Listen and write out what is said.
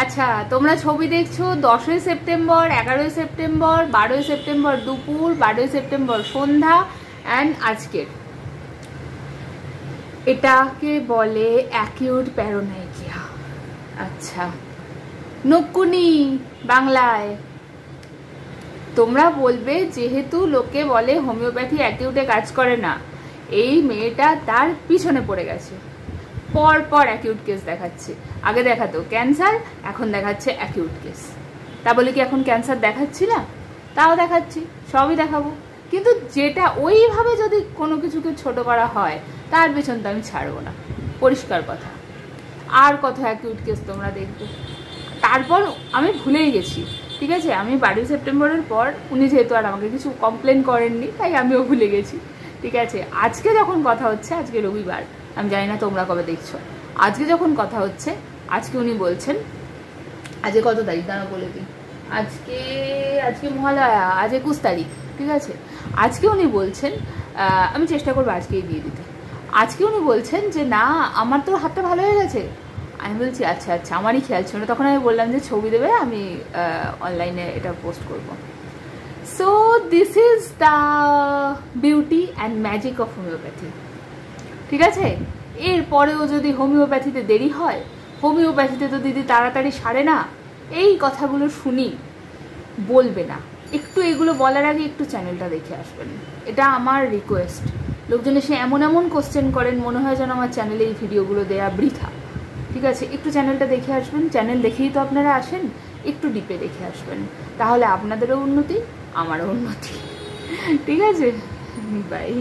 আচ্ছা, তোমরা ছবি দেখছো 10ই সেপ্টেম্বর, 11ই সেপ্টেম্বর, 12ই সেপ্টেম্বর দুপুর, 12ই সেপ্টেম্বর সন্ধ্যা অ্যান্ড আজকের। এটাকে বলে অ্যাকিউট প্যারানোইয়া। আচ্ছা, নকুনি বাংলায়। তোমরা বলবে যেহেতু লোকে বলে হোমিওপ্যাথি অ্যাকিউটে কাজ করে না, এই মেয়েটা তার পিছনে পড়ে গেছে, পর পর অ্যাকিউট কেস দেখাচ্ছে। আগে দেখাতো ক্যান্সার, এখন দেখাচ্ছে অ্যাকিউট কেস। তা বলে কি এখন ক্যান্সার দেখাচ্ছি না? তাও দেখাচ্ছি, সবই দেখাবো, কিন্তু যেটা ওইভাবে যদি কোনো কিছুকে ছোট করা হয় তার পেছন তো আমি ছাড়বো না, পরিষ্কার কথা। আর কত অ্যাকিউট কেস তোমরা দেখবে। তারপর আমি ভুলেই গেছি, ঠিক আছে, আমি 12 সেপ্টেম্বরের পর উনি যেহেতু আর আমাকে কিছু কমপ্লেন করেননি তাই আমিও ভুলে গেছি, ঠিক আছে। আজকে যখন কথা হচ্ছে, আজকে রবিবার, আমি জানি না তোমরা কবে দেখছো, আজকে যখন কথা হচ্ছে, আজকে উনি বলছেন, আজকে কত তারিখ দাঁড়া বলে দিই, আজকে মহালয়া, আজ 21 তারিখ, ঠিক আছে। আজকে উনি বলছেন, আমি চেষ্টা করবো আজকেই দিয়ে দিতে, আজকে উনি বলছেন যে না আমার তো হাতটা ভালো হয়ে গেছে। আমি বলছি আচ্ছা আচ্ছা, আমারই খেয়াল ছিল না, তখন আমি বললাম যে ছবি দেবে, আমি অনলাইনে এটা পোস্ট করব। So this is the beauty and magic of homeopathy, ঠিক আছে। এরপরেও যদি হোমিওপ্যাথিতে দেরি হয়, হোমিওপ্যাথিতে তো দিদি তাড়াতাড়ি সারে না, এই কথাগুলো শুনি, বলবে না। একটু এগুলো বলার আগে একটু চ্যানেলটা দেখে আসবেন, এটা আমার রিকোয়েস্ট। লোকজন এসে এমন এমন কোশ্চেন করেন, মনে হয় যেন আমার চ্যানেলে এই ভিডিওগুলো দেয়া বৃথা, ঠিক আছে। একটু চ্যানেলটা দেখে আসবেন, চ্যানেল দেখেই তো আপনারা আসেন, একটু ডিপে দেখে আসবেন, তাহলে আপনাদেরও উন্নতি, আমারও উন্নতি, ঠিক আছে। বাই।